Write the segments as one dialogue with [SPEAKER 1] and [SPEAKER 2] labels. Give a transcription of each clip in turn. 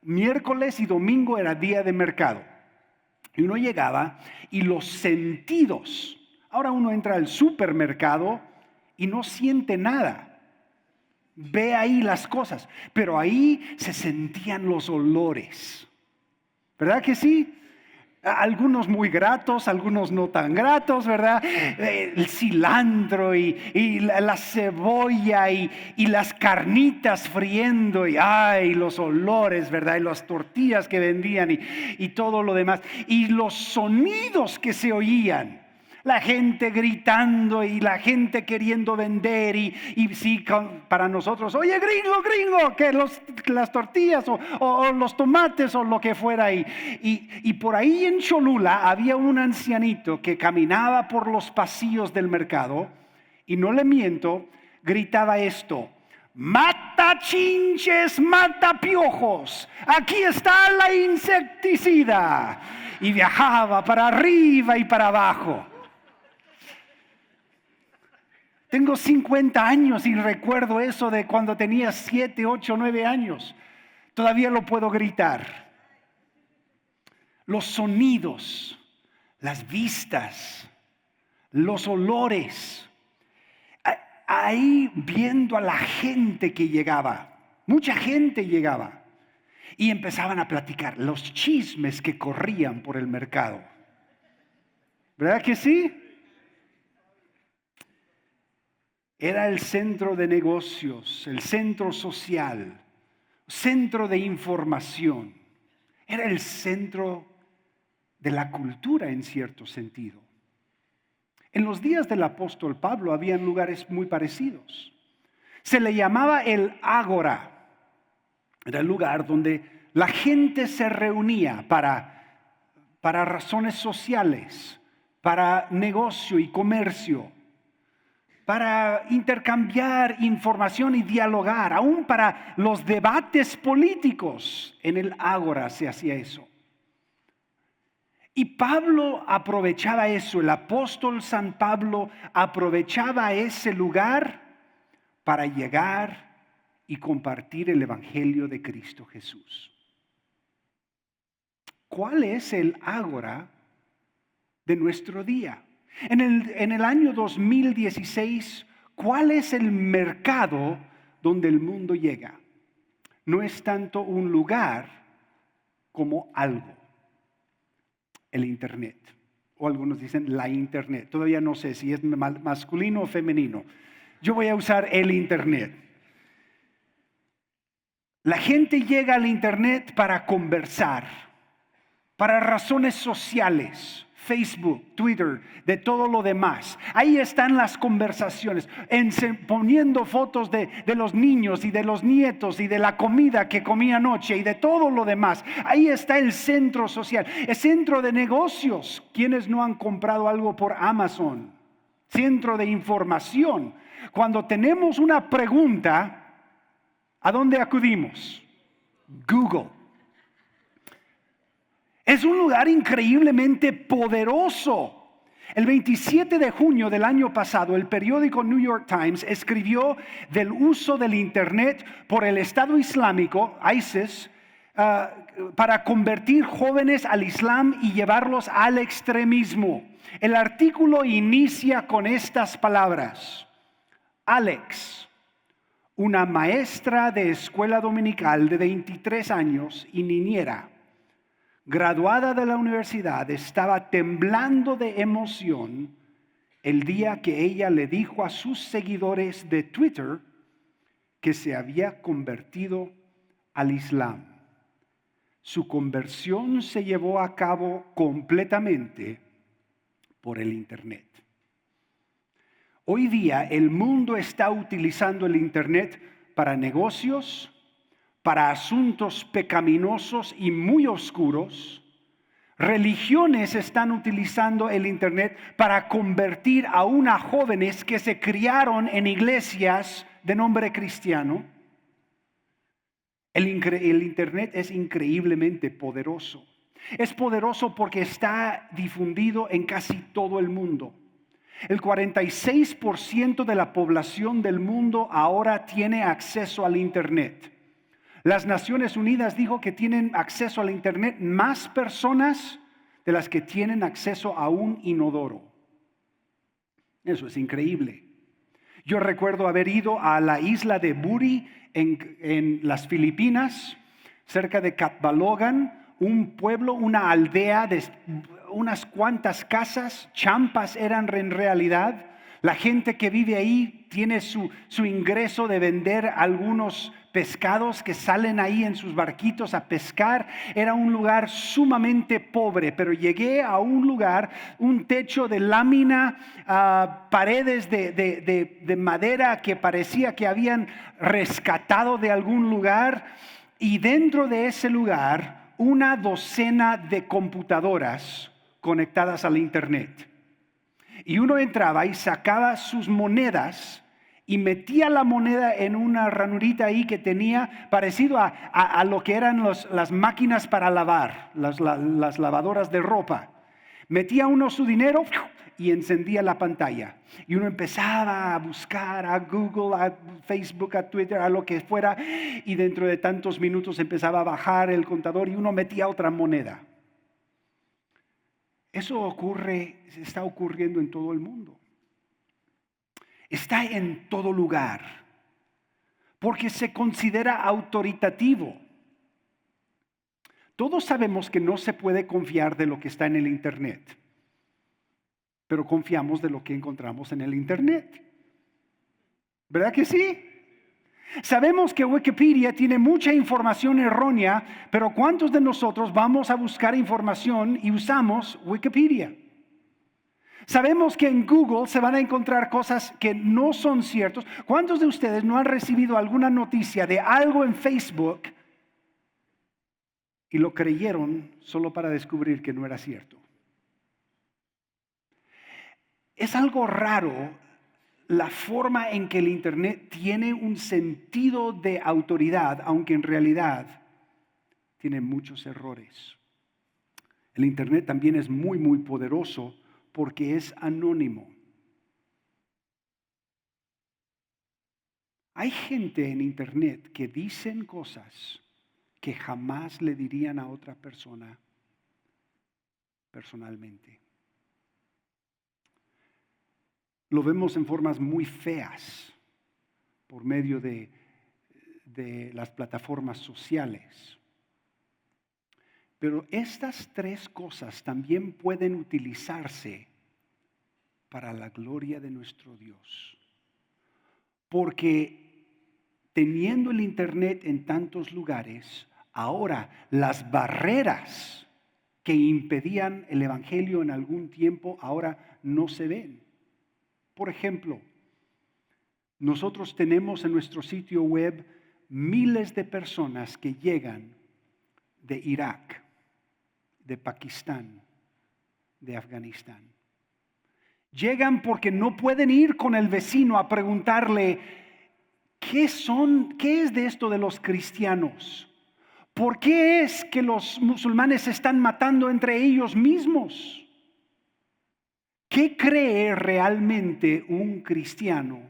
[SPEAKER 1] Miércoles y domingo era día de mercado. Y uno llegaba y los sentidos. Ahora uno entra al supermercado y no siente nada. Ve ahí las cosas, pero ahí se sentían los olores. ¿Verdad que sí? Algunos muy gratos, algunos no tan gratos, ¿verdad? El cilantro y la cebolla y las carnitas friendo y ay, los olores, ¿verdad? Y las tortillas que vendían y todo lo demás. Y los sonidos que se oían. La gente gritando y la gente queriendo vender y sí, para nosotros, oye gringo, que las tortillas o los tomates o lo que fuera ahí. Y por ahí en Cholula había un ancianito que caminaba por los pasillos del mercado y no le miento, gritaba esto: mata chinches, mata piojos, aquí está la insecticida. Y viajaba para arriba y para abajo. Tengo 50 años y recuerdo eso de cuando tenía 7, 8, 9 años. Todavía lo puedo gritar. Los sonidos, las vistas, los olores. Ahí viendo a la gente que llegaba. Mucha gente llegaba. Y empezaban a platicar los chismes que corrían por el mercado. ¿Verdad que sí? Era el centro de negocios, el centro social, centro de información. Era el centro de la cultura en cierto sentido. En los días del apóstol Pablo habían lugares muy parecidos. Se le llamaba el ágora. Era el lugar donde la gente se reunía para razones sociales, para negocio y comercio, para intercambiar información y dialogar, aún para los debates políticos. En el ágora se hacía eso. Y Pablo aprovechaba eso, el apóstol San Pablo aprovechaba ese lugar para llegar y compartir el evangelio de Cristo Jesús. ¿Cuál es el ágora de nuestro día? En el año 2016, ¿cuál es el mercado donde el mundo llega? No es tanto un lugar como algo. El Internet. O algunos dicen la Internet. Todavía no sé si es masculino o femenino. Yo voy a usar el Internet. La gente llega al Internet para conversar, para razones sociales. Facebook, Twitter, de todo lo demás. Ahí están las conversaciones, poniendo fotos de los niños y de los nietos y de la comida que comí anoche y de todo lo demás. Ahí está el centro social, el centro de negocios. ¿Quiénes no han comprado algo por Amazon? Centro de información. Cuando tenemos una pregunta, ¿a dónde acudimos? Google. Es un lugar increíblemente poderoso. El 27 de junio del año pasado, el periódico New York Times escribió del uso del Internet por el Estado Islámico, ISIS, para convertir jóvenes al Islam y llevarlos al extremismo. El artículo inicia con estas palabras: Alex, una maestra de escuela dominical de 23 años y niñera, graduada de la universidad, estaba temblando de emoción el día que ella le dijo a sus seguidores de Twitter que se había convertido al Islam. Su conversión se llevó a cabo completamente por el Internet. Hoy día el mundo está utilizando el Internet para negocios, para asuntos pecaminosos y muy oscuros. Religiones están utilizando el Internet para convertir aún a jóvenes que se criaron en iglesias de nombre cristiano. El Internet es increíblemente poderoso. Es poderoso porque está difundido en casi todo el mundo. El 46% de la población del mundo ahora tiene acceso al Internet. Las Naciones Unidas dijo que tienen acceso al Internet más personas de las que tienen acceso a un inodoro. Eso es increíble. Yo recuerdo haber ido a la isla de Buri en las Filipinas, cerca de Catbalogan, un pueblo, una aldea de unas cuantas casas, champas eran en realidad. La gente que vive ahí tiene su ingreso de vender algunos pescados que salen ahí en sus barquitos a pescar. Era un lugar sumamente pobre, pero llegué a un lugar, un techo de lámina, paredes de madera que parecía que habían rescatado de algún lugar, y dentro de ese lugar una docena de computadoras conectadas al Internet. Y uno entraba y sacaba sus monedas y metía la moneda en una ranurita ahí que tenía parecido a lo que eran las máquinas para lavar, las lavadoras de ropa. Metía uno su dinero y encendía la pantalla. Y uno empezaba a buscar a Google, a Facebook, a Twitter, a lo que fuera. Y dentro de tantos minutos empezaba a bajar el contador y uno metía otra moneda. Eso está ocurriendo en todo el mundo. Está en todo lugar, porque se considera autoritativo. Todos sabemos que no se puede confiar de lo que está en el Internet, pero confiamos de lo que encontramos en el Internet. ¿Verdad que sí? Sabemos que Wikipedia tiene mucha información errónea, pero ¿cuántos de nosotros vamos a buscar información y usamos Wikipedia? Sabemos que en Google se van a encontrar cosas que no son ciertas. ¿Cuántos de ustedes no han recibido alguna noticia de algo en Facebook y lo creyeron solo para descubrir que no era cierto? Es algo raro la forma en que el Internet tiene un sentido de autoridad, aunque en realidad tiene muchos errores. El Internet también es muy, muy poderoso porque es anónimo. Hay gente en Internet que dicen cosas que jamás le dirían a otra persona personalmente. Lo vemos en formas muy feas por medio de las plataformas sociales. Pero estas tres cosas también pueden utilizarse para la gloria de nuestro Dios. Porque teniendo el Internet en tantos lugares, ahora las barreras que impedían el Evangelio en algún tiempo ahora no se ven. Por ejemplo, nosotros tenemos en nuestro sitio web miles de personas que llegan de Irak, de Pakistán, de Afganistán. Llegan porque no pueden ir con el vecino a preguntarle, ¿qué es de esto de los cristianos? ¿Por qué es que los musulmanes se están matando entre ellos mismos? ¿Qué cree realmente un cristiano?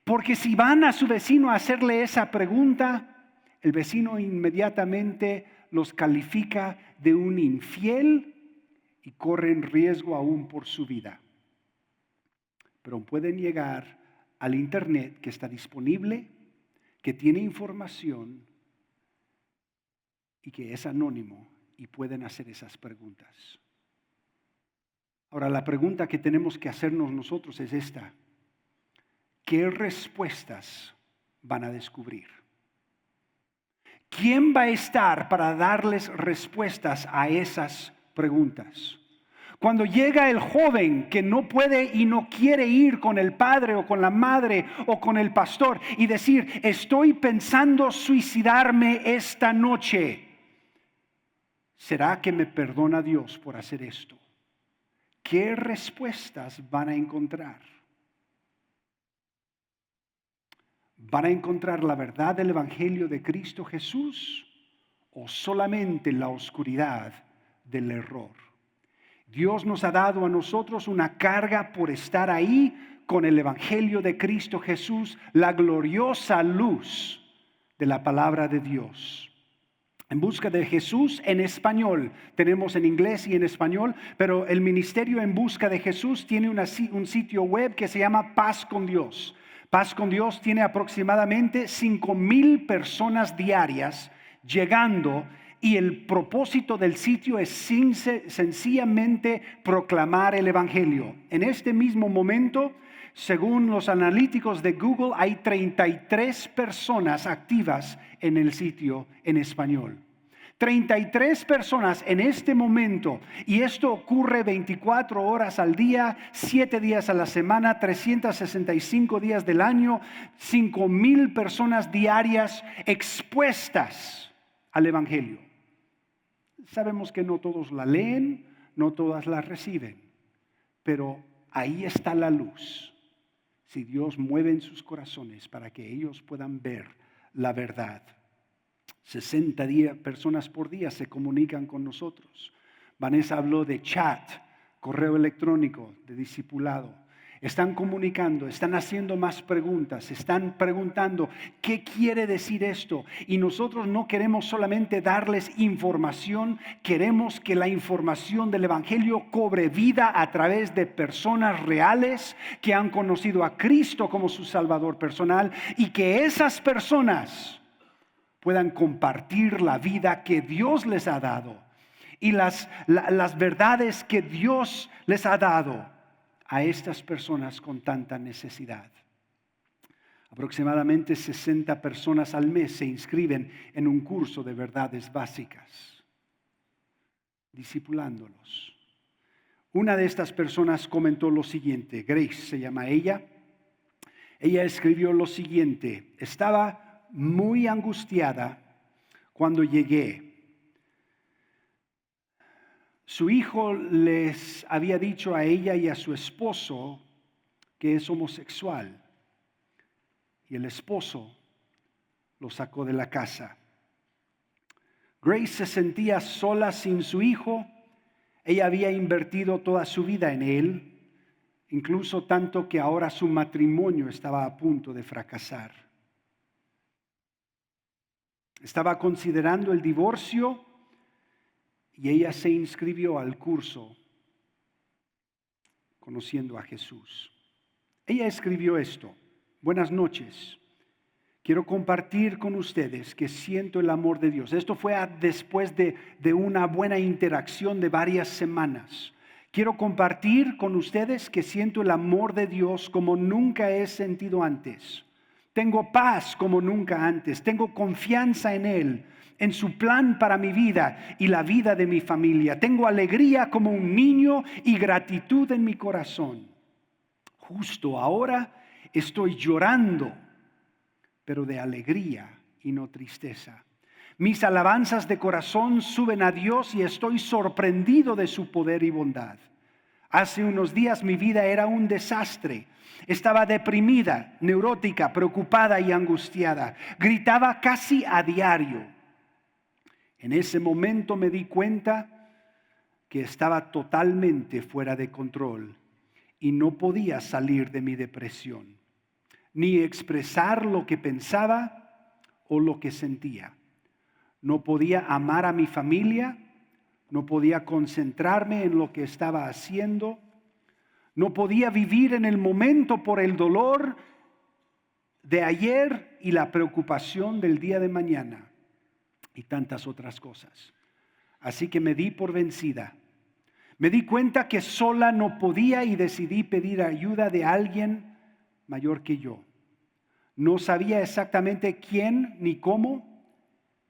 [SPEAKER 1] Porque si van a su vecino a hacerle esa pregunta, el vecino inmediatamente los califica de un infiel y corren riesgo aún por su vida. Pero pueden llegar al Internet que está disponible, que tiene información y que es anónimo, y pueden hacer esas preguntas. Ahora, la pregunta que tenemos que hacernos nosotros es esta: ¿qué respuestas van a descubrir? ¿Quién va a estar para darles respuestas a esas preguntas? Cuando llega el joven que no puede y no quiere ir con el padre o con la madre o con el pastor y decir, estoy pensando suicidarme esta noche, ¿será que me perdona Dios por hacer esto? ¿Qué respuestas van a encontrar? ¿Van a encontrar la verdad del Evangelio de Cristo Jesús o solamente la oscuridad del error? Dios nos ha dado a nosotros una carga por estar ahí con el Evangelio de Cristo Jesús, la gloriosa luz de la palabra de Dios. En busca de Jesús en español. Tenemos en inglés y en español, pero el ministerio En Busca de Jesús tiene un sitio web que se llama Paz con Dios. Paz con Dios tiene aproximadamente 5,000 personas diarias llegando, y el propósito del sitio es sencillamente proclamar el Evangelio. En este mismo momento, según los analíticos de Google, hay 33 personas activas en el sitio en español. 33 personas en este momento, y esto ocurre 24 horas al día, 7 días a la semana, 365 días del año, 5,000 personas diarias expuestas al Evangelio. Sabemos que no todos la leen, no todas la reciben, pero ahí está la luz. Si Dios mueve en sus corazones para que ellos puedan ver la verdad. 60 personas por día se comunican con nosotros. Vanessa habló de chat, correo electrónico, de discipulado. Están comunicando, están haciendo más preguntas, están preguntando qué quiere decir esto. Y nosotros no queremos solamente darles información, queremos que la información del Evangelio cobre vida a través de personas reales que han conocido a Cristo como su Salvador personal, y que esas personas puedan compartir la vida que Dios les ha dado y las verdades que Dios les ha dado a estas personas con tanta necesidad. Aproximadamente 60 personas al mes se inscriben en un curso de verdades básicas, discipulándolos. Una de estas personas comentó lo siguiente. Grace se llama ella. Ella escribió lo siguiente: estaba muy angustiada cuando llegué. Su hijo les había dicho a ella y a su esposo que es homosexual, y el esposo lo sacó de la casa. Grace se sentía sola sin su hijo. Ella había invertido toda su vida en él, incluso tanto que ahora su matrimonio estaba a punto de fracasar. Estaba considerando el divorcio, y ella se inscribió al curso Conociendo a Jesús. Ella escribió esto: buenas noches, quiero compartir con ustedes que siento el amor de Dios. Esto fue después de una buena interacción de varias semanas. Quiero compartir con ustedes que siento el amor de Dios como nunca he sentido antes. Tengo paz como nunca antes. Tengo confianza en Él, en su plan para mi vida y la vida de mi familia. Tengo alegría como un niño y gratitud en mi corazón. Justo ahora estoy llorando, pero de alegría y no tristeza. Mis alabanzas de corazón suben a Dios y estoy sorprendido de su poder y bondad. Hace unos días mi vida era un desastre. Estaba deprimida, neurótica, preocupada y angustiada. Gritaba casi a diario. En ese momento me di cuenta que estaba totalmente fuera de control y no podía salir de mi depresión, ni expresar lo que pensaba o lo que sentía. No podía amar a mi familia, no podía concentrarme en lo que estaba haciendo, no podía vivir en el momento por el dolor de ayer y la preocupación del día de mañana y tantas otras cosas. Así que me di por vencida. Me di cuenta que sola no podía y decidí pedir ayuda de alguien mayor que yo. No sabía exactamente quién ni cómo,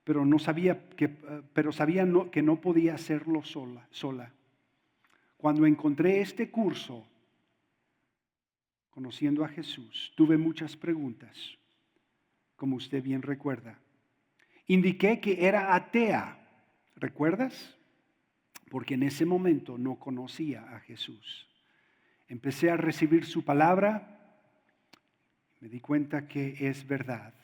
[SPEAKER 1] pero sabía que no podía hacerlo sola. Cuando encontré este curso, Conociendo a Jesús, tuve muchas preguntas, como usted bien recuerda. Indiqué que era atea, ¿recuerdas? Porque en ese momento no conocía a Jesús. Empecé a recibir su palabra, me di cuenta que es verdad.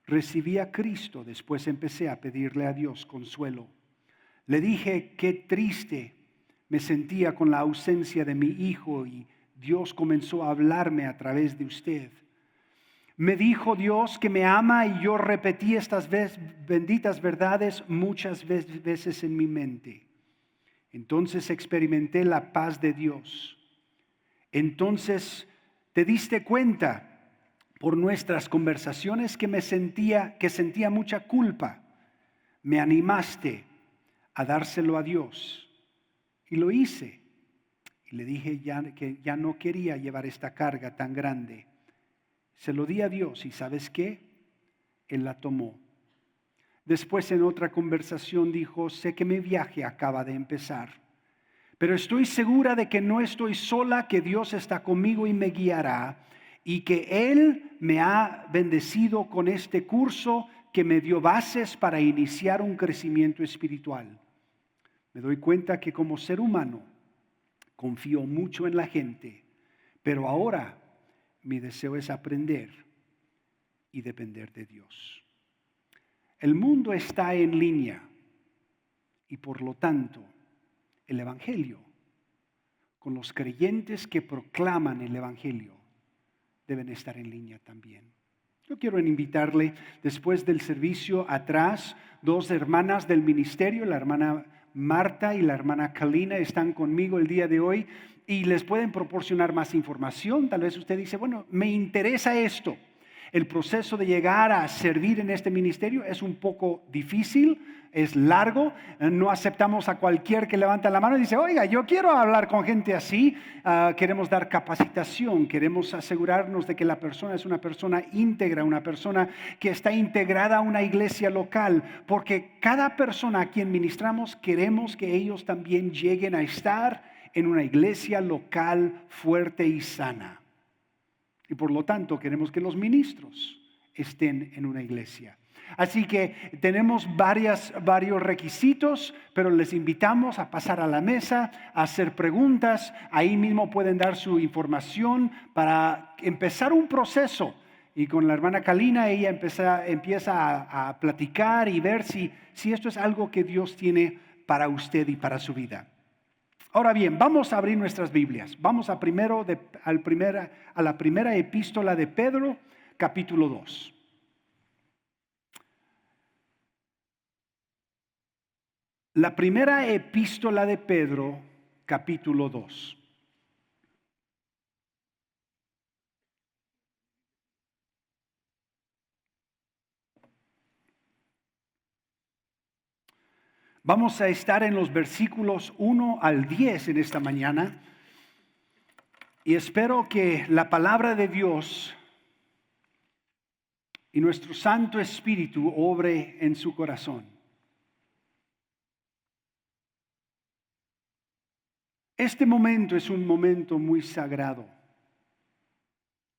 [SPEAKER 1] Recibí a Cristo, después empecé a pedirle a Dios consuelo. Le dije qué triste me sentía con la ausencia de mi hijo y Dios comenzó a hablarme a través de usted. Me dijo Dios que me ama y yo repetí estas benditas verdades muchas veces en mi mente. Entonces experimenté la paz de Dios. Entonces te diste cuenta por nuestras conversaciones que sentía mucha culpa. Me animaste a dárselo a Dios y lo hice. Y le dije que ya no quería llevar esta carga tan grande. Se lo di a Dios y ¿sabes qué? Él la tomó. Después en otra conversación dijo, sé que mi viaje acaba de empezar, pero estoy segura de que no estoy sola, que Dios está conmigo y me guiará, y que Él me ha bendecido con este curso que me dio bases para iniciar un crecimiento espiritual. Me doy cuenta que como ser humano confío mucho en la gente, pero ahora mi deseo es aprender y depender de Dios. El mundo está en línea y por lo tanto el Evangelio, con los creyentes que proclaman el Evangelio, deben estar en línea también. Yo quiero invitarle después del servicio atrás, dos hermanas del ministerio, la hermana Marta y la hermana Kalina están conmigo el día de hoy y les pueden proporcionar más información. Tal vez usted dice, bueno, me interesa esto. El proceso de llegar a servir en este ministerio es un poco difícil, es largo. No aceptamos a cualquier que levanta la mano y dice, oiga, yo quiero hablar con gente así. Queremos dar capacitación, queremos asegurarnos de que la persona es una persona íntegra, una persona que está integrada a una iglesia local, porque cada persona a quien ministramos queremos que ellos también lleguen a estar en una iglesia local fuerte y sana. Y por lo tanto queremos que los ministros estén en una iglesia. Así que tenemos varios requisitos, pero les invitamos a pasar a la mesa, a hacer preguntas. Ahí mismo pueden dar su información para empezar un proceso. Y con la hermana Kalina ella empieza a platicar y ver si esto es algo que Dios tiene para usted y para su vida. Ahora bien, vamos a abrir nuestras Biblias. Vamos a la primera epístola de Pedro, capítulo 2. La primera epístola de Pedro, capítulo 2. Vamos a estar en los versículos 1 al 10 en esta mañana y espero que la palabra de Dios y nuestro Santo Espíritu obre en su corazón. Este momento es un momento muy sagrado.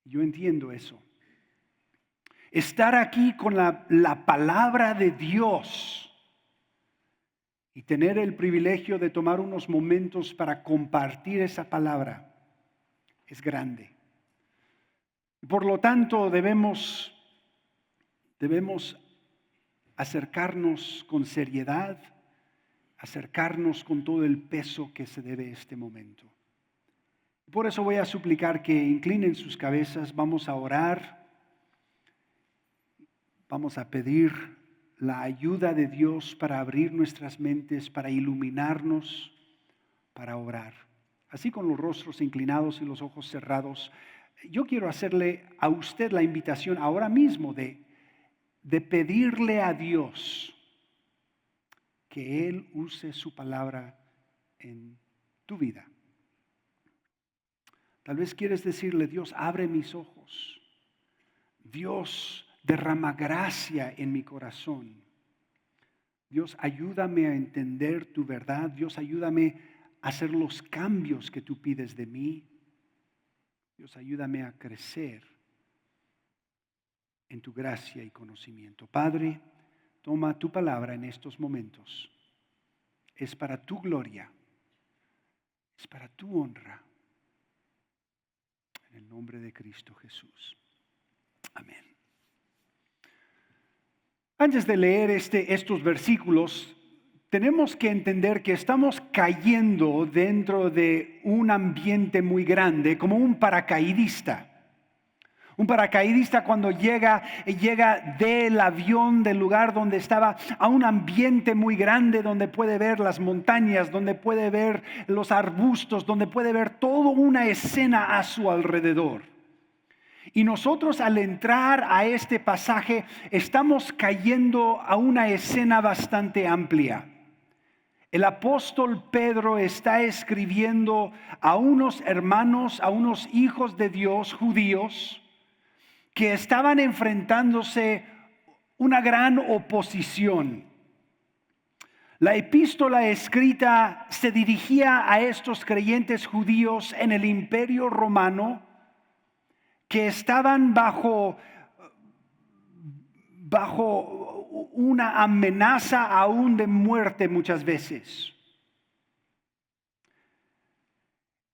[SPEAKER 1] Yo entiendo eso. Estar aquí con la palabra de Dios y tener el privilegio de tomar unos momentos para compartir esa palabra es grande. Por lo tanto, debemos acercarnos con seriedad, acercarnos con todo el peso que se debe a este momento. Por eso voy a suplicar que inclinen sus cabezas, vamos a orar, vamos a pedir la ayuda de Dios para abrir nuestras mentes, para iluminarnos, para orar. Así con los rostros inclinados y los ojos cerrados, yo quiero hacerle a usted la invitación ahora mismo de pedirle a Dios que Él use su palabra en tu vida. Tal vez quieres decirle, Dios, abre mis ojos. Dios, derrama gracia en mi corazón. Dios, ayúdame a entender tu verdad. Dios, ayúdame a hacer los cambios que tú pides de mí. Dios, ayúdame a crecer en tu gracia y conocimiento. Padre, toma tu palabra en estos momentos. Es para tu gloria, es para tu honra. En el nombre de Cristo Jesús. Amén. Antes de leer estos versículos, tenemos que entender que estamos cayendo dentro de un ambiente muy grande, como un paracaidista. Un paracaidista cuando llega del avión, del lugar donde estaba, a un ambiente muy grande donde puede ver las montañas, donde puede ver los arbustos, donde puede ver toda una escena a su alrededor. Y nosotros al entrar a este pasaje estamos cayendo a una escena bastante amplia. El apóstol Pedro está escribiendo a unos hermanos, a unos hijos de Dios judíos, que estaban enfrentándose una gran oposición. La epístola escrita se dirigía a estos creyentes judíos en el Imperio Romano que estaban bajo una amenaza aún de muerte muchas veces.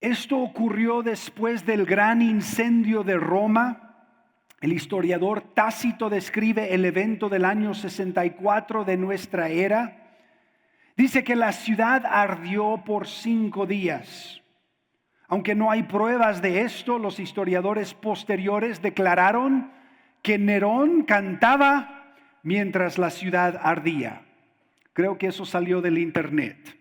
[SPEAKER 1] Esto ocurrió después del gran incendio de Roma. El historiador Tácito describe el evento del año 64 de nuestra era. Dice que la ciudad ardió por 5 días. Aunque no hay pruebas de esto, los historiadores posteriores declararon que Nerón cantaba mientras la ciudad ardía. Creo que eso salió del internet.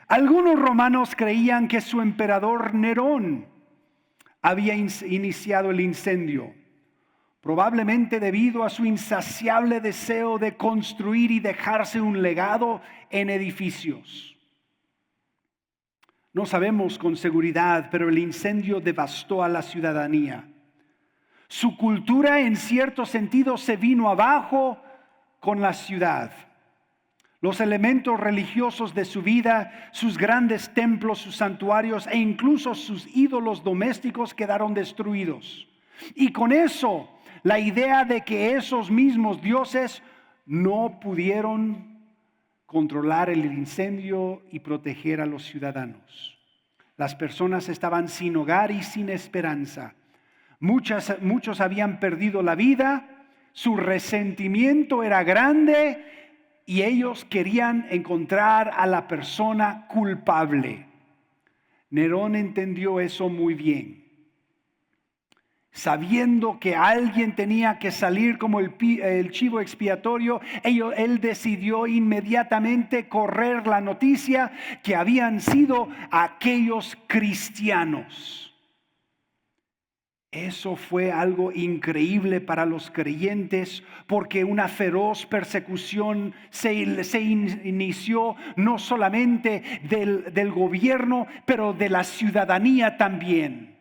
[SPEAKER 1] Algunos romanos creían que su emperador Nerón había iniciado el incendio, probablemente debido a su insaciable deseo de construir y dejarse un legado en edificios. No sabemos con seguridad, pero el incendio devastó a la ciudadanía. Su cultura en cierto sentido se vino abajo con la ciudad. Los elementos religiosos de su vida, sus grandes templos, sus santuarios e incluso sus ídolos domésticos quedaron destruidos. Y con eso, la idea de que esos mismos dioses no pudieron controlar el incendio y proteger a los ciudadanos. Las personas estaban sin hogar y sin esperanza. Muchos habían perdido la vida, su resentimiento era grande y ellos querían encontrar a la persona culpable. Nerón entendió eso muy bien. Sabiendo que alguien tenía que salir como el chivo expiatorio, él decidió inmediatamente correr la noticia que habían sido aquellos cristianos. Eso fue algo increíble para los creyentes porque una feroz persecución se inició no solamente del gobierno, pero de la ciudadanía también.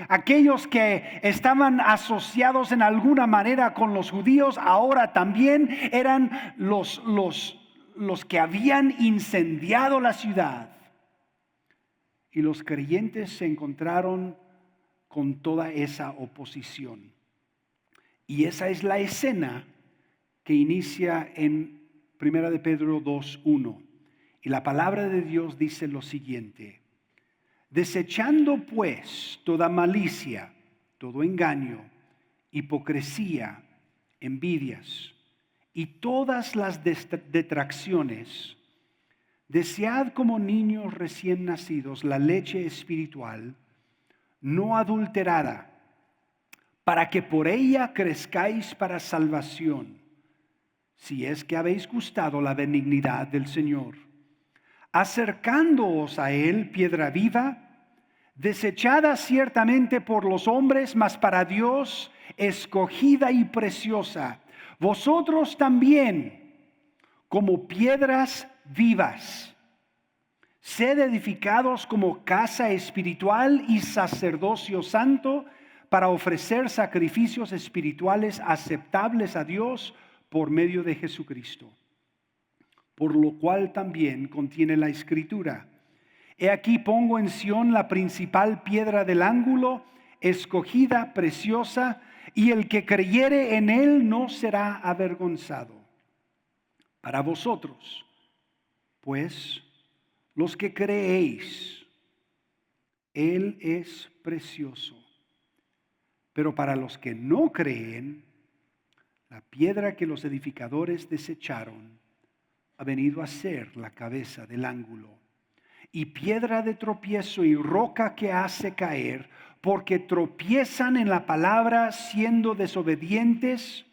[SPEAKER 1] Aquellos que estaban asociados en alguna manera con los judíos ahora también eran los que habían incendiado la ciudad. Y los creyentes se encontraron con toda esa oposición. Y esa es la escena que inicia en 1 de Pedro 2:1. Y la palabra de Dios dice lo siguiente: desechando pues toda malicia, todo engaño, hipocresía, envidias y todas las detracciones, desead como niños recién nacidos la leche espiritual, no adulterada, para que por ella crezcáis para salvación, si es que habéis gustado la benignidad del Señor, acercándoos a Él, piedra viva, desechada ciertamente por los hombres, mas para Dios escogida y preciosa. Vosotros también, como piedras vivas, sed edificados como casa espiritual y sacerdocio santo para ofrecer sacrificios espirituales aceptables a Dios por medio de Jesucristo. Por lo cual también contiene la Escritura: he aquí pongo en Sión la principal piedra del ángulo, escogida, preciosa, y el que creyere en él no será avergonzado. Para vosotros, pues, los que creéis, Él es precioso. Pero para los que no creen, la piedra que los edificadores desecharon ha venido a ser la cabeza del ángulo. y piedra de tropiezo y roca que hace caer, porque tropiezan en la palabra siendo desobedientes,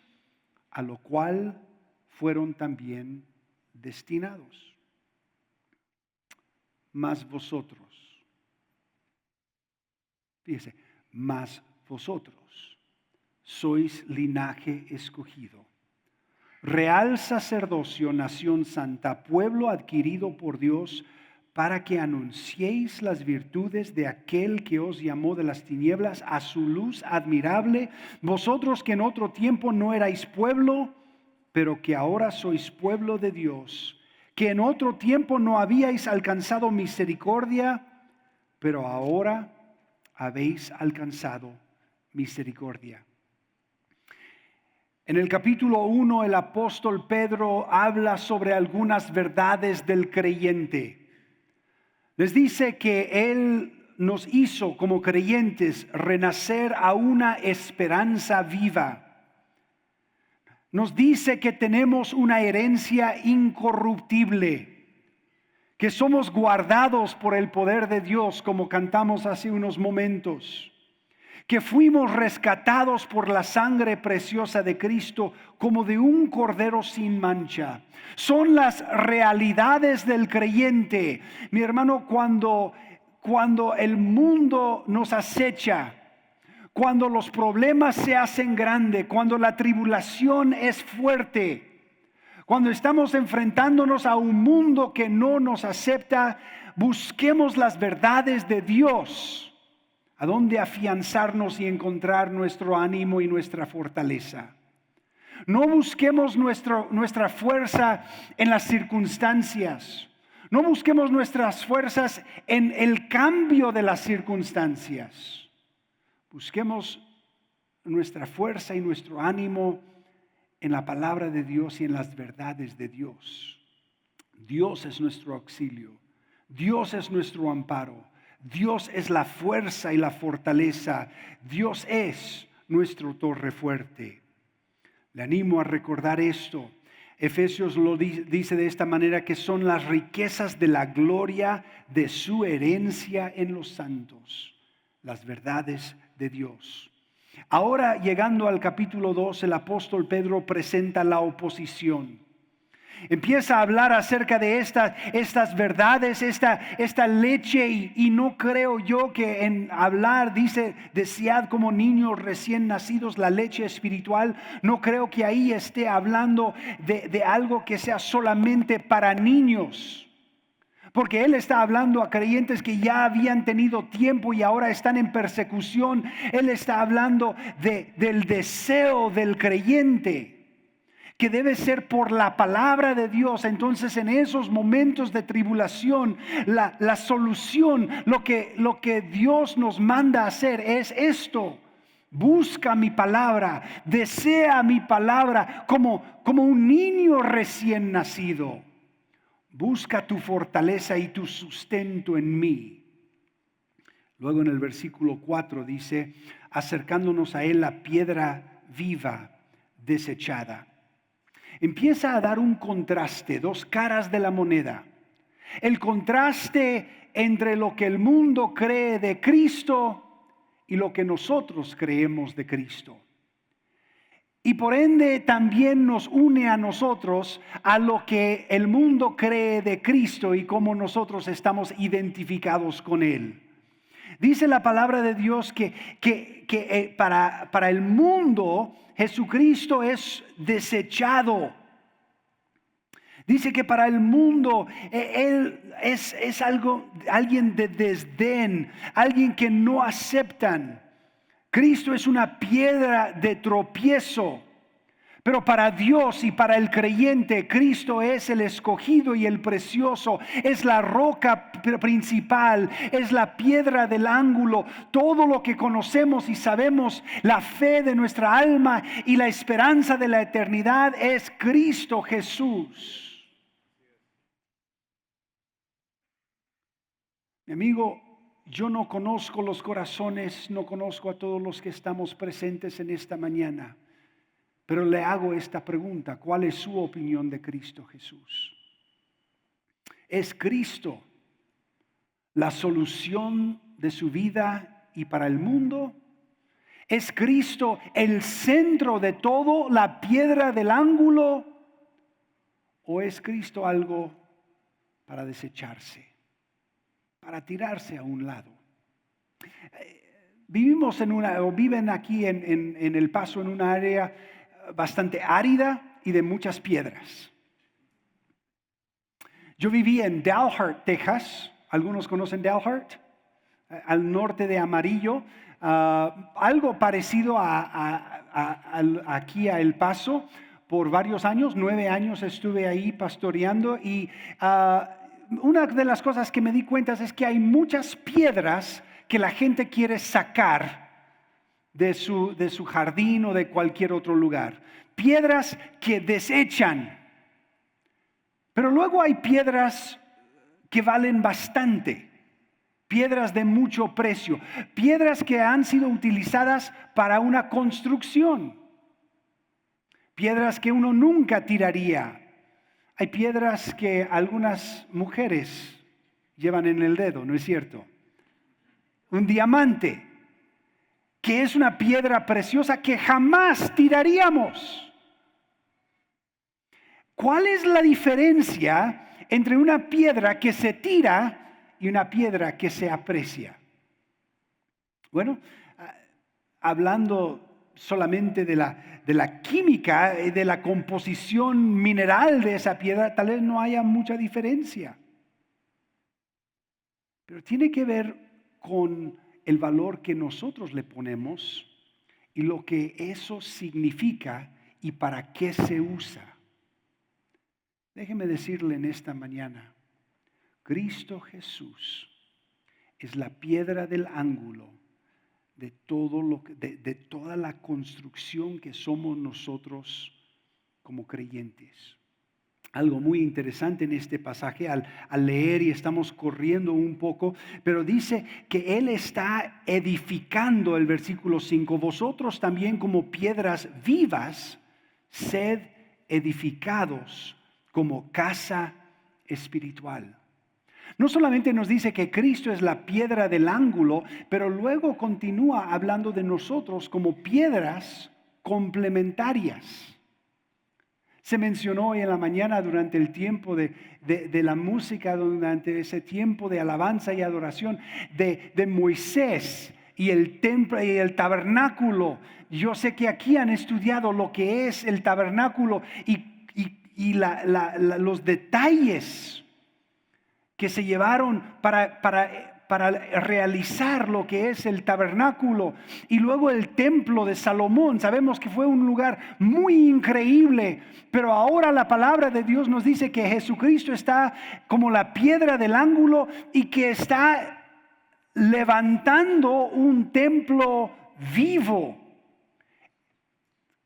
[SPEAKER 1] a lo cual fueron también destinados. Mas vosotros, fíjese, mas vosotros sois linaje escogido, real sacerdocio, nación santa, pueblo adquirido por Dios, para que anunciéis las virtudes de aquel que os llamó de las tinieblas a su luz admirable, vosotros que en otro tiempo no erais pueblo, pero que ahora sois pueblo de Dios, que en otro tiempo no habíais alcanzado misericordia, pero ahora habéis alcanzado misericordia. En el capítulo 1 el apóstol Pedro habla sobre algunas verdades del creyente. Les dice que Él nos hizo como creyentes renacer a una esperanza viva. Nos dice que tenemos una herencia incorruptible, que somos guardados por el poder de Dios, como cantamos hace unos momentos, que fuimos rescatados por la sangre preciosa de Cristo como de un cordero sin mancha. Son las realidades del creyente. Mi hermano, cuando el mundo nos acecha, cuando los problemas se hacen grandes, cuando la tribulación es fuerte, cuando estamos enfrentándonos a un mundo que no nos acepta, busquemos las verdades de Dios, a dónde afianzarnos y encontrar nuestro ánimo y nuestra fortaleza. No busquemos nuestra fuerza en las circunstancias. No busquemos nuestras fuerzas en el cambio de las circunstancias. Busquemos nuestra fuerza y nuestro ánimo en la palabra de Dios y en las verdades de Dios. Dios es nuestro auxilio. Dios es nuestro amparo. Dios es la fuerza y la fortaleza. Dios es nuestro torre fuerte. Le animo a recordar esto. Efesios lo dice de esta manera, que son las riquezas de la gloria de su herencia en los santos, las verdades de Dios. Ahora, llegando al capítulo 2, el apóstol Pedro presenta la oposición. Empieza a hablar acerca de estas verdades, esta leche, y no creo yo que en hablar, dice, desead como niños recién nacidos la leche espiritual. No creo que ahí esté hablando de algo que sea solamente para niños. Porque él está hablando a creyentes que ya habían tenido tiempo y ahora están en persecución. Él está hablando del deseo del creyente, que debe ser por la palabra de Dios. Entonces, en esos momentos de tribulación, la solución, lo que Dios nos manda a hacer es esto: busca mi palabra, desea mi palabra como un niño recién nacido. Busca tu fortaleza y tu sustento en mí. Luego en el versículo 4 dice, acercándonos a él la piedra viva desechada. Empieza a dar un contraste, dos caras de la moneda. El contraste entre lo que el mundo cree de Cristo y lo que nosotros creemos de Cristo. Y por ende también nos une a nosotros a lo que el mundo cree de Cristo y cómo nosotros estamos identificados con Él. Dice la palabra de Dios que para el mundo Jesucristo es desechado. Dice que para el mundo Él es alguien de desdén, alguien que no aceptan. Cristo es una piedra de tropiezo, pero para Dios y para el creyente, Cristo es el escogido y el precioso, es la roca principal, es la piedra del ángulo, todo lo que conocemos y sabemos, la fe de nuestra alma y la esperanza de la eternidad es Cristo Jesús. Mi amigo, yo no conozco los corazones, no conozco a todos los que estamos presentes en esta mañana, pero le hago esta pregunta: ¿cuál es su opinión de Cristo Jesús? ¿Es Cristo la solución de su vida y para el mundo? ¿Es Cristo el centro de todo, la piedra del ángulo? ¿O es Cristo algo para desecharse, para tirarse a un lado? Viven aquí en El Paso en una área bastante árida y de muchas piedras. Yo viví en Dalhart, Texas. ¿Algunos conocen Dalhart? Al norte de Amarillo. Algo parecido aquí a El Paso. Por varios años, 9 años estuve ahí pastoreando y una de las cosas que me di cuenta es que hay muchas piedras que la gente quiere sacar de su jardín o de cualquier otro lugar. Piedras que desechan. Pero luego hay piedras que valen bastante. Piedras de mucho precio. Piedras que han sido utilizadas para una construcción. Piedras que uno nunca tiraría. Hay piedras que algunas mujeres llevan en el dedo, ¿no es cierto? Un diamante, que es una piedra preciosa que jamás tiraríamos. ¿Cuál es la diferencia entre una piedra que se tira y una piedra que se aprecia? Bueno, hablando solamente de la química, de la composición mineral de esa piedra, tal vez no haya mucha diferencia. Pero tiene que ver con el valor que nosotros le ponemos y lo que eso significa y para qué se usa. Déjeme decirle en esta mañana, Cristo Jesús es la piedra del ángulo de toda la construcción que somos nosotros como creyentes. Algo muy interesante en este pasaje al leer y estamos corriendo un poco, pero dice que Él está edificando el versículo 5. Vosotros también como piedras vivas, sed edificados como casa espiritual. No solamente nos dice que Cristo es la piedra del ángulo, pero luego continúa hablando de nosotros como piedras complementarias. Se mencionó hoy en la mañana durante el tiempo de la música, durante ese tiempo de alabanza y adoración de Moisés y el templo y el tabernáculo. Yo sé que aquí han estudiado lo que es el tabernáculo y los detalles que se llevaron para realizar lo que es el tabernáculo y luego el templo de Salomón. Sabemos que fue un lugar muy increíble, pero ahora la palabra de Dios nos dice que Jesucristo está como la piedra del ángulo y que está levantando un templo vivo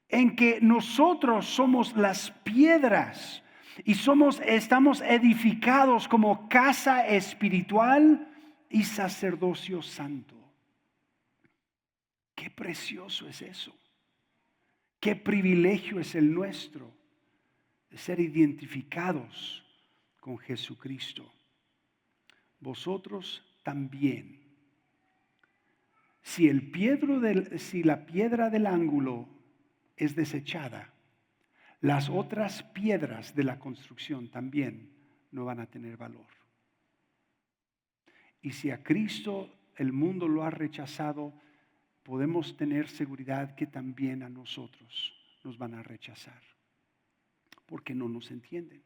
[SPEAKER 1] en que nosotros somos las piedras y estamos edificados como casa espiritual y sacerdocio santo. Qué precioso es eso. Qué privilegio es el nuestro de ser identificados con Jesucristo. Vosotros también. Si la piedra del ángulo es desechada, las otras piedras de la construcción también no van a tener valor. Y si a Cristo el mundo lo ha rechazado, podemos tener seguridad que también a nosotros nos van a rechazar, porque no nos entienden.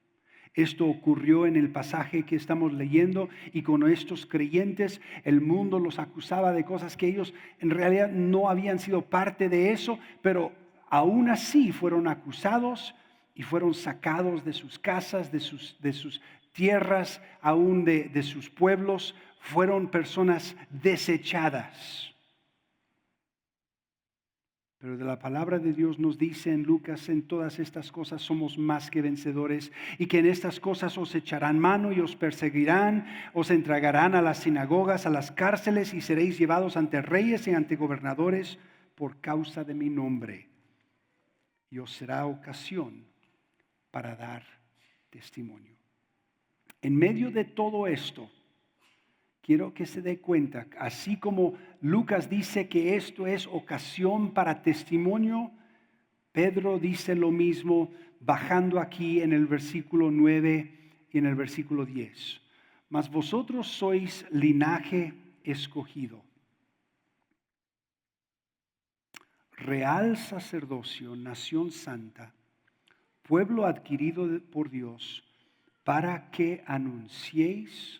[SPEAKER 1] Esto ocurrió en el pasaje que estamos leyendo y con estos creyentes el mundo los acusaba de cosas que ellos en realidad no habían sido parte de eso, pero aún así fueron acusados y fueron sacados de sus casas, de sus tierras, aún de sus pueblos. Fueron personas desechadas. Pero de la palabra de Dios nos dice en Lucas, en todas estas cosas somos más que vencedores y que en estas cosas os echarán mano y os perseguirán, os entregarán a las sinagogas, a las cárceles y seréis llevados ante reyes y ante gobernadores por causa de mi nombre. Y os será ocasión para dar testimonio. En medio de todo esto, quiero que se dé cuenta, así como Lucas dice que esto es ocasión para testimonio, Pedro dice lo mismo bajando aquí en el versículo 9 y en el versículo 10. Mas vosotros sois linaje escogido, real sacerdocio, nación santa, pueblo adquirido por Dios, para que anunciéis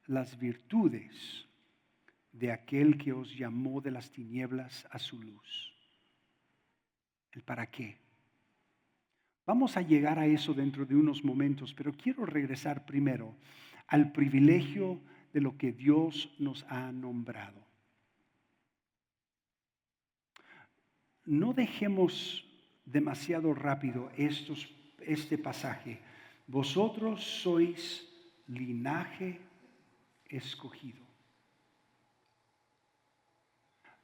[SPEAKER 1] las virtudes de aquel que os llamó de las tinieblas a su luz. ¿El para qué? Vamos a llegar a eso dentro de unos momentos, pero quiero regresar primero al privilegio de lo que Dios nos ha nombrado. No dejemos demasiado rápido este pasaje. Vosotros sois linaje escogido.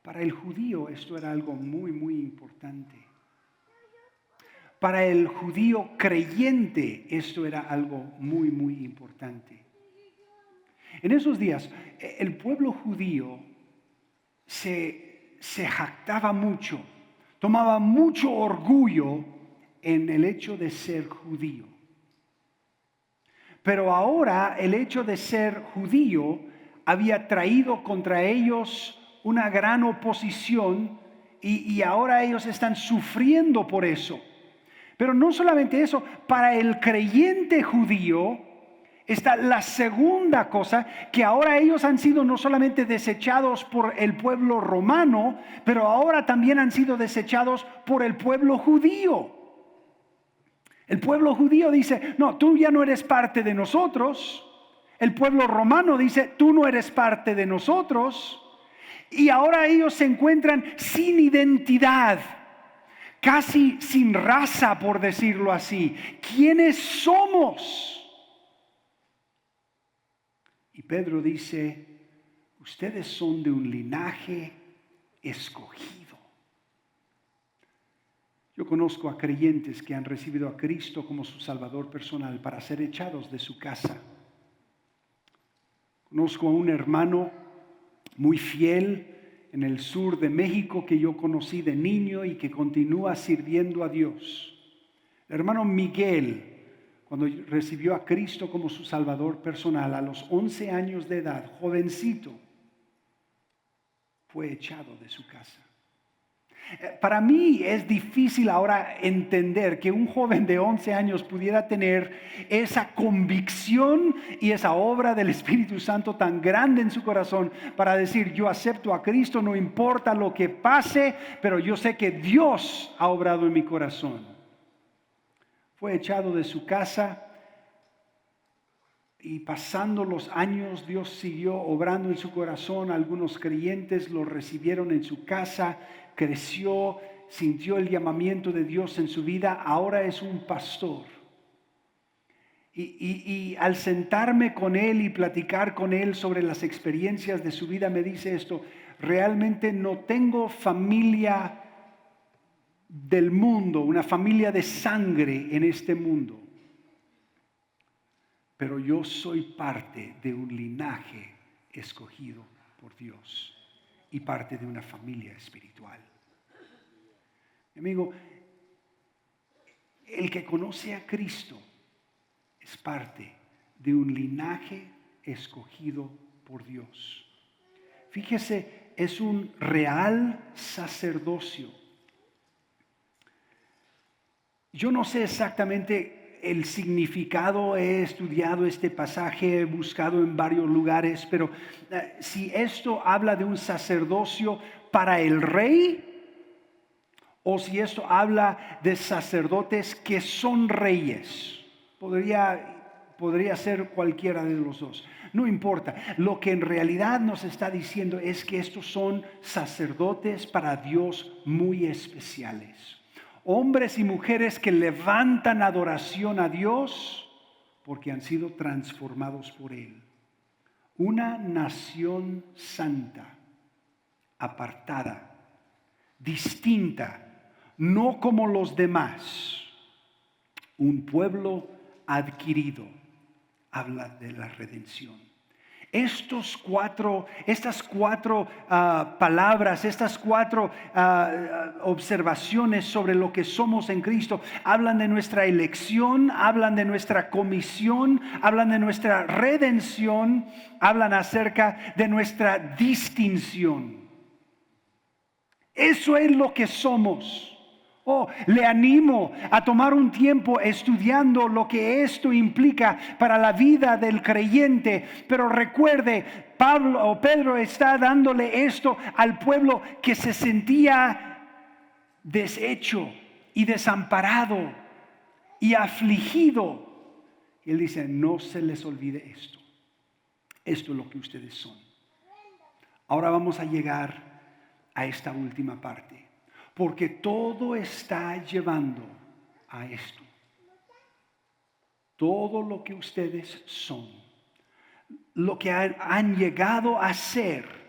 [SPEAKER 1] Para el judío esto era algo muy, muy importante. Para el judío creyente esto era algo muy, muy importante. En esos días, el pueblo judío se jactaba mucho, tomaba mucho orgullo en el hecho de ser judío. Pero ahora el hecho de ser judío había traído contra ellos una gran oposición y ahora ellos están sufriendo por eso. Pero no solamente eso, para el creyente judío está la segunda cosa, que ahora ellos han sido no solamente desechados por el pueblo romano, pero ahora también han sido desechados por el pueblo judío. El pueblo judío dice, no, tú ya no eres parte de nosotros. El pueblo romano dice, tú no eres parte de nosotros. Y ahora ellos se encuentran sin identidad, casi sin raza, por decirlo así. ¿Quiénes somos? Y Pedro dice, ustedes son de un linaje escogido. Yo conozco a creyentes que han recibido a Cristo como su Salvador personal para ser echados de su casa. Conozco a un hermano muy fiel en el sur de México que yo conocí de niño y que continúa sirviendo a Dios. El hermano Miguel, cuando recibió a Cristo como su Salvador personal a los 11 años de edad, jovencito, fue echado de su casa. Para mí es difícil ahora entender que un joven de 11 años pudiera tener esa convicción y esa obra del Espíritu Santo tan grande en su corazón para decir, yo acepto a Cristo, no importa lo que pase, pero yo sé que Dios ha obrado en mi corazón. Fue echado de su casa y pasando los años Dios siguió obrando en su corazón. Algunos creyentes lo recibieron en su casa, creció, sintió el llamamiento de Dios en su vida, ahora es un pastor. Y al sentarme con él y platicar con él sobre las experiencias de su vida, me dice esto, realmente no tengo familia del mundo, una familia de sangre en este mundo, pero yo soy parte de un linaje escogido por Dios y parte de una familia espiritual. Amigo, el que conoce a Cristo es parte de un linaje escogido por Dios. Fíjese, es un real sacerdocio. Yo no sé exactamente el significado, he estudiado este pasaje, he buscado en varios lugares, pero si esto habla de un sacerdocio para el rey, o si esto habla de sacerdotes que son reyes, podría ser cualquiera de los dos. No importa, lo que en realidad nos está diciendo es que estos son sacerdotes para Dios muy especiales. Hombres y mujeres que levantan adoración a Dios porque han sido transformados por Él. Una nación santa, apartada, distinta, no como los demás. Un pueblo adquirido. Habla de la redención. Estas cuatro palabras, estas cuatro observaciones sobre lo que somos en Cristo, hablan de nuestra elección, hablan de nuestra comisión, hablan de nuestra redención, hablan acerca de nuestra distinción. Eso es lo que somos. Le animo a tomar un tiempo estudiando lo que esto implica para la vida del creyente. Pero recuerde, Pedro está dándole esto al pueblo que se sentía deshecho y desamparado y afligido. Y él dice, no se les olvide esto. Esto es lo que ustedes son. Ahora vamos a llegar a esta última parte. Porque todo está llevando a esto. Todo lo que ustedes son, lo que han llegado a ser,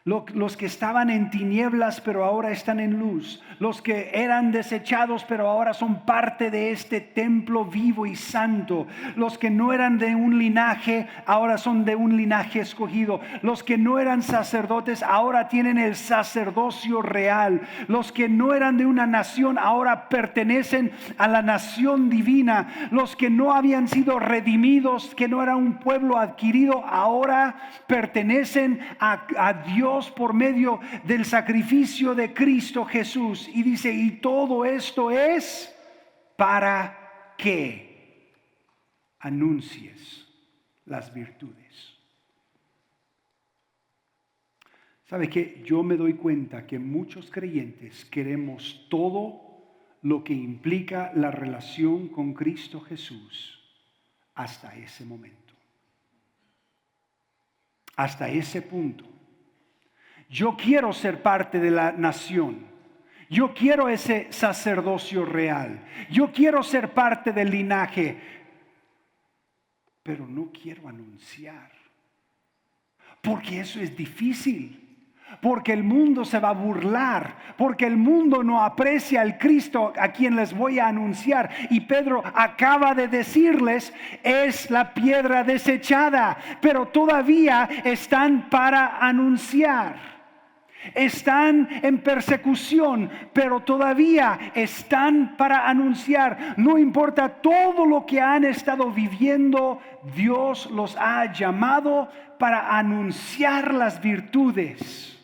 [SPEAKER 1] los que estaban en tinieblas pero ahora están en luz, los que eran desechados pero ahora son parte de este templo vivo y santo, los que no eran de un linaje ahora son de un linaje escogido, los que no eran sacerdotes ahora tienen el sacerdocio real, los que no eran de una nación ahora pertenecen a la nación divina, los que no habían sido redimidos, que no eran un pueblo adquirido, ahora pertenecen a Dios por medio del sacrificio de Cristo Jesús. Y dice, y todo esto es para que anuncies las virtudes. ¿Sabe qué? Yo me doy cuenta que muchos creyentes queremos todo lo que implica la relación con Cristo Jesús hasta ese momento. Hasta ese punto. Yo quiero ser parte de la nación. Yo quiero ese sacerdocio real. Yo quiero ser parte del linaje. Pero no quiero anunciar. Porque eso es difícil. Porque el mundo se va a burlar. Porque el mundo no aprecia al Cristo a quien les voy a anunciar. Y Pedro acaba de decirles, es la piedra desechada. Pero todavía están para anunciar. Están en persecución, pero todavía están para anunciar. No importa todo lo que han estado viviendo, Dios los ha llamado para anunciar las virtudes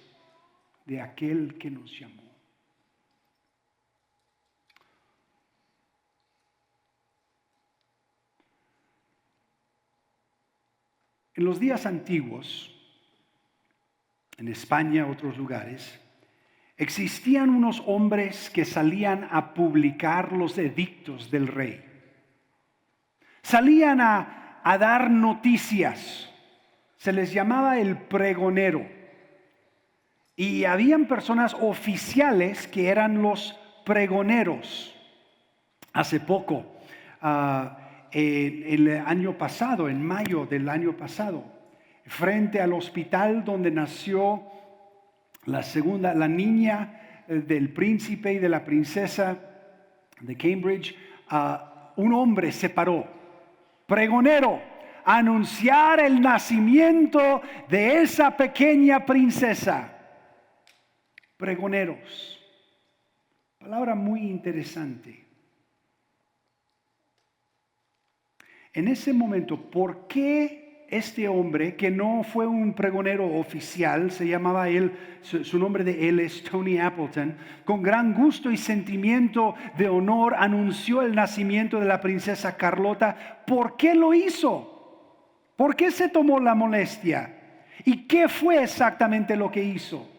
[SPEAKER 1] de aquel que nos llamó. En los días antiguos, en España, otros lugares, existían unos hombres que salían a publicar los edictos del rey. Salían a dar noticias. Se les llamaba el pregonero. Y habían personas oficiales que eran los pregoneros. Hace poco, el año pasado, en mayo del año pasado, frente al hospital donde nació la niña del príncipe y de la princesa de Cambridge, un hombre se paró, pregonero, a anunciar el nacimiento de esa pequeña princesa. Pregoneros, palabra muy interesante. En ese momento, ¿por qué este hombre, que no fue un pregonero oficial, se llamaba él, su nombre de él es Tony Appleton, con gran gusto y sentimiento de honor anunció el nacimiento de la princesa Carlota? ¿Por qué lo hizo? ¿Por qué se tomó la molestia? ¿Y qué fue exactamente lo que hizo?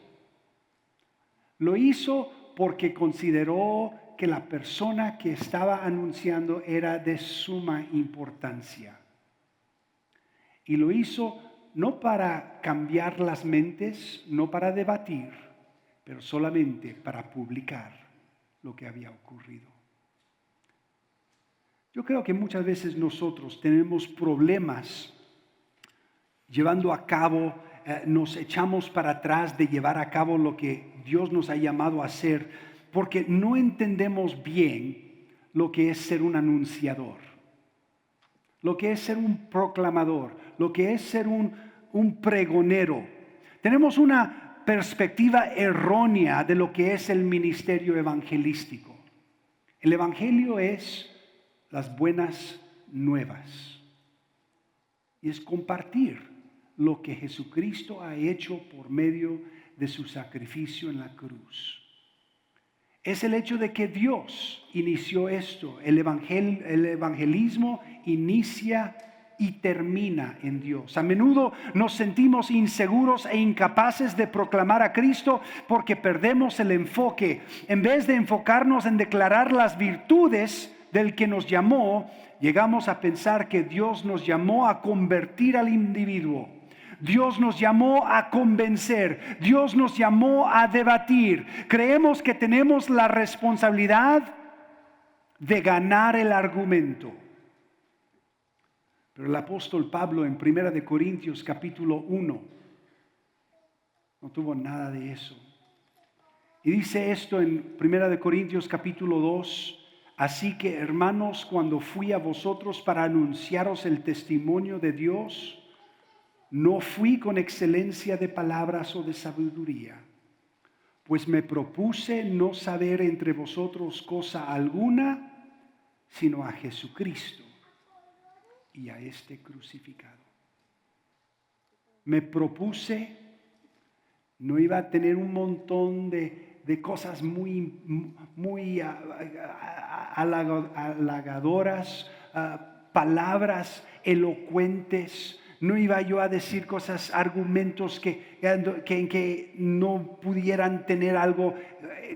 [SPEAKER 1] Lo hizo porque consideró que la persona que estaba anunciando era de suma importancia. Y lo hizo no para cambiar las mentes, no para debatir, pero solamente para publicar lo que había ocurrido. Yo creo que muchas veces nosotros tenemos problemas llevando a cabo, nos echamos para atrás de llevar a cabo lo que Dios nos ha llamado a hacer, porque no entendemos bien lo que es ser un anunciador, lo que es ser un proclamador, lo que es ser un un pregonero. Tenemos una perspectiva errónea de lo que es el ministerio evangelístico. El evangelio es las buenas nuevas y es compartir lo que Jesucristo ha hecho por medio de su sacrificio en la cruz. Es el hecho de que Dios inició esto. El evangelismo inicia y termina en Dios. A menudo nos sentimos inseguros e incapaces de proclamar a Cristo porque perdemos el enfoque. En vez de enfocarnos en declarar las virtudes del que nos llamó, llegamos a pensar que Dios nos llamó a convertir al individuo. Dios nos llamó a convencer, Dios nos llamó a debatir. Creemos que tenemos la responsabilidad de ganar el argumento. Pero el apóstol Pablo en 1 Corintios capítulo 1 no tuvo nada de eso. Y dice esto en 1 Corintios capítulo 2: así que, hermanos, cuando fui a vosotros para anunciaros el testimonio de Dios, no fui con excelencia de palabras o de sabiduría, pues me propuse no saber entre vosotros cosa alguna, sino a Jesucristo y a este crucificado. Me propuse, no iba a tener un montón de cosas muy halagadoras, palabras elocuentes. No iba yo a decir cosas, argumentos que no pudieran tener algo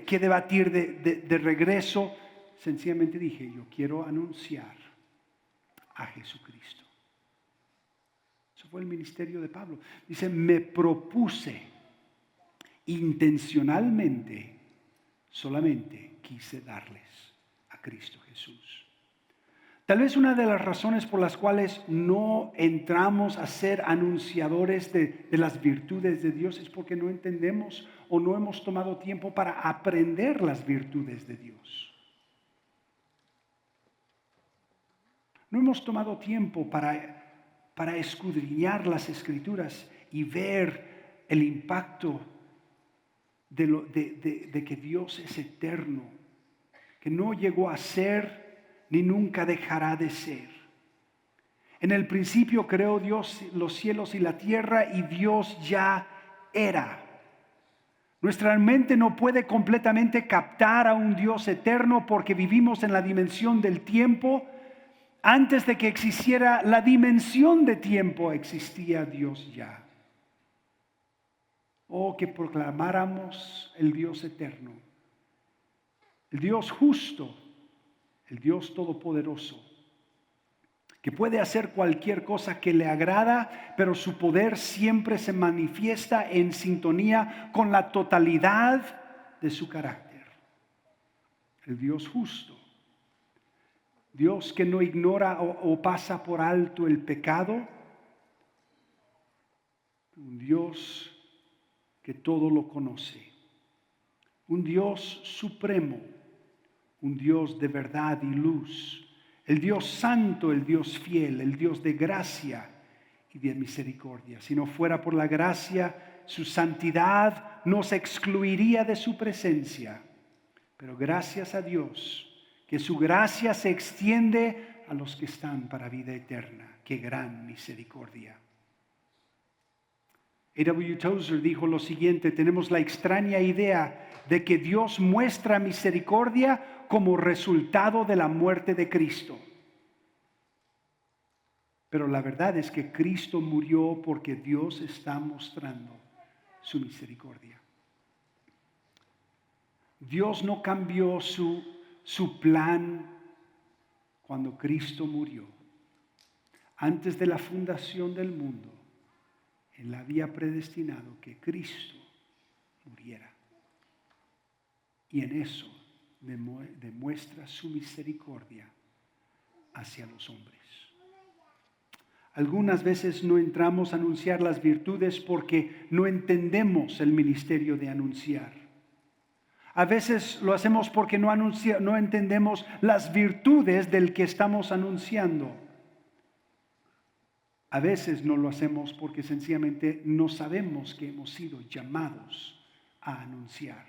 [SPEAKER 1] que debatir de regreso. Sencillamente dije, yo quiero anunciar a Jesucristo. Eso fue el ministerio de Pablo. Dice, me propuse intencionalmente, solamente quise darles a Cristo Jesús. Tal vez una de las razones por las cuales no entramos a ser anunciadores de las virtudes de Dios es porque no entendemos o no hemos tomado tiempo para aprender las virtudes de Dios. No hemos tomado tiempo para escudriñar las Escrituras y ver el impacto de que Dios es eterno, que no llegó a ser ni nunca dejará de ser. En el principio creó Dios los cielos y la tierra y Dios ya era. Nuestra mente no puede completamente captar a un Dios eterno porque vivimos en la dimensión del tiempo. Antes de que existiera la dimensión de tiempo, existía Dios ya. Oh, que proclamáramos el Dios eterno, el Dios justo, el Dios todopoderoso, que puede hacer cualquier cosa que le agrada, pero su poder siempre se manifiesta en sintonía con la totalidad de su carácter. El Dios justo, Dios que no ignora o pasa por alto el pecado, un Dios que todo lo conoce, un Dios supremo, un Dios de verdad y luz, el Dios santo, el Dios fiel, el Dios de gracia y de misericordia. Si no fuera por la gracia, su santidad nos excluiría de su presencia. Pero gracias a Dios, que su gracia se extiende a los que están para vida eterna. ¡Qué gran misericordia! A.W. Tozer dijo lo siguiente: tenemos la extraña idea de que Dios muestra misericordia como resultado de la muerte de Cristo. Pero la verdad es que Cristo murió porque Dios está mostrando su misericordia. Dios no cambió su plan cuando Cristo murió. Antes de la fundación del mundo, Él había predestinado que Cristo muriera. Y en eso demuestra su misericordia hacia los hombres. Algunas veces no entramos a anunciar las virtudes porque no entendemos el ministerio de anunciar. A veces lo hacemos porque no entendemos las virtudes del que estamos anunciando. A veces no lo hacemos porque sencillamente no sabemos que hemos sido llamados a anunciar.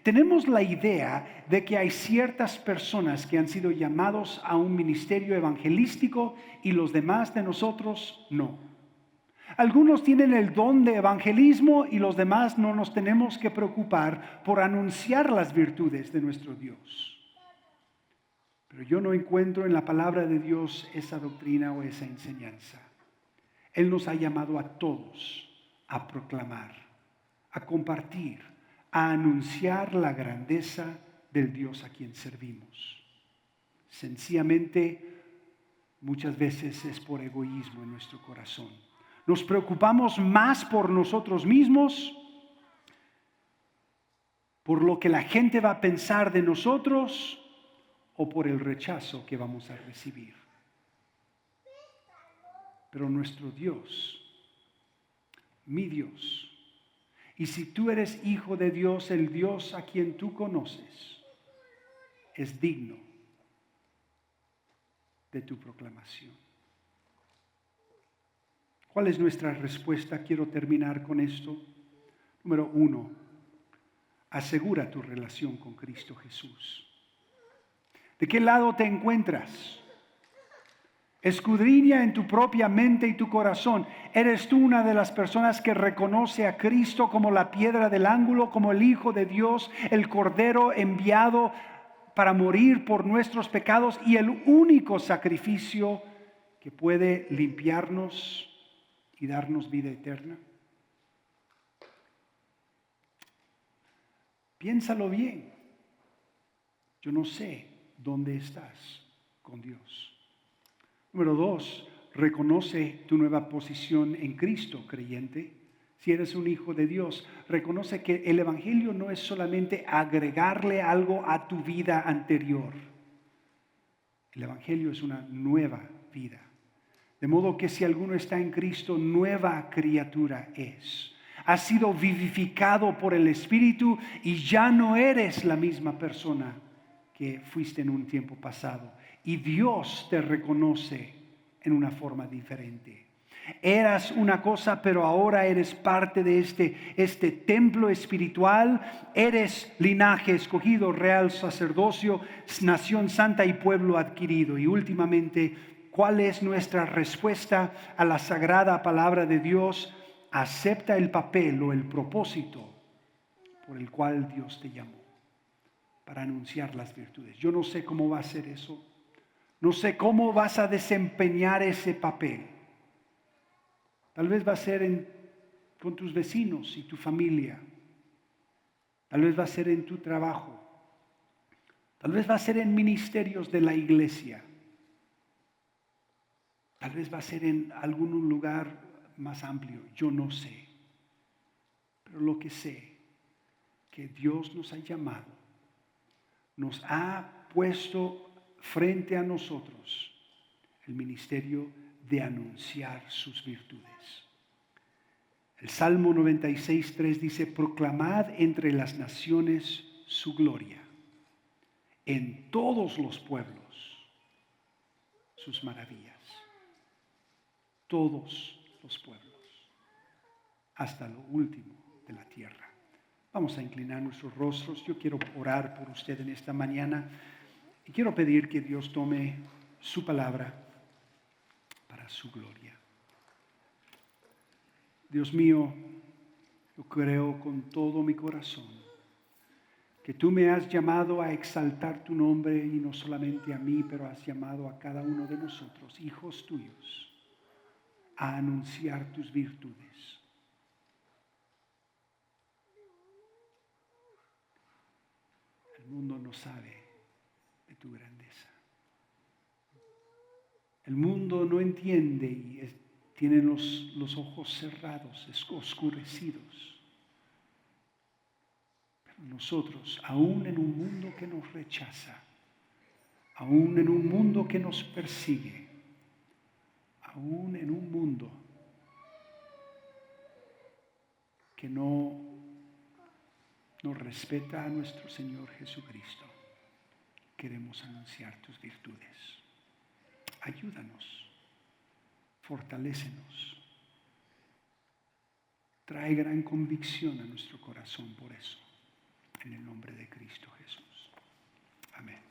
[SPEAKER 1] Tenemos la idea de que hay ciertas personas que han sido llamados a un ministerio evangelístico y los demás de nosotros no. Algunos tienen el don de evangelismo y los demás no nos tenemos que preocupar por anunciar las virtudes de nuestro Dios. Pero yo no encuentro en la palabra de Dios esa doctrina o esa enseñanza. Él nos ha llamado a todos a proclamar, a compartir, a anunciar la grandeza del Dios a quien servimos. Sencillamente, muchas veces es por egoísmo en nuestro corazón. Nos preocupamos más por nosotros mismos, por lo que la gente va a pensar de nosotros o por el rechazo que vamos a recibir. Pero nuestro Dios, mi Dios, y si tú eres hijo de Dios, el Dios a quien tú conoces, es digno de tu proclamación. ¿Cuál es nuestra respuesta? Quiero terminar con esto. Número 1, asegura tu relación con Cristo Jesús. ¿De qué lado te encuentras? Escudriña en tu propia mente y tu corazón. ¿Eres tú una de las personas que reconoce a Cristo como la piedra del ángulo, como el Hijo de Dios, el Cordero enviado para morir por nuestros pecados y el único sacrificio que puede limpiarnos y darnos vida eterna? Piénsalo bien. Yo no sé dónde estás con Dios. Número 2, reconoce tu nueva posición en Cristo, creyente. Si eres un hijo de Dios, reconoce que el Evangelio no es solamente agregarle algo a tu vida anterior. El Evangelio es una nueva vida. De modo que si alguno está en Cristo, nueva criatura es. Has sido vivificado por el Espíritu y ya no eres la misma persona que fuiste en un tiempo pasado. Y Dios te reconoce en una forma diferente. Eras una cosa, pero ahora eres parte de este templo espiritual. Eres linaje escogido, real sacerdocio, nación santa y pueblo adquirido. Y últimamente, ¿cuál es nuestra respuesta a la sagrada palabra de Dios? Acepta el papel o el propósito por el cual Dios te llamó, para anunciar las virtudes. Yo no sé cómo va a ser eso. No sé cómo vas a desempeñar ese papel. Tal vez va a ser con tus vecinos y tu familia. Tal vez va a ser en tu trabajo. Tal vez va a ser en ministerios de la iglesia. Tal vez va a ser en algún lugar más amplio. Yo no sé. Pero lo que sé, que Dios nos ha llamado, nos ha puesto frente a nosotros el ministerio de anunciar sus virtudes. El Salmo 96:3 dice: proclamad entre las naciones su gloria, en todos los pueblos sus maravillas. Todos los pueblos, hasta lo último de la tierra. Vamos a inclinar nuestros rostros. Yo quiero orar por usted en esta mañana. Y quiero pedir que Dios tome su palabra para su gloria. Dios mío, yo creo con todo mi corazón que tú me has llamado a exaltar tu nombre y no solamente a mí, pero has llamado a cada uno de nosotros, hijos tuyos, a anunciar tus virtudes. El mundo no sabe de tu grandeza. El mundo no entiende y tiene los ojos cerrados, oscurecidos. Pero nosotros, aún en un mundo que nos rechaza, aún en un mundo que nos persigue, aún en un mundo que no respeta a nuestro Señor Jesucristo, queremos anunciar tus virtudes. Ayúdanos. Fortalécenos. Trae gran convicción a nuestro corazón por eso. En el nombre de Cristo Jesús. Amén.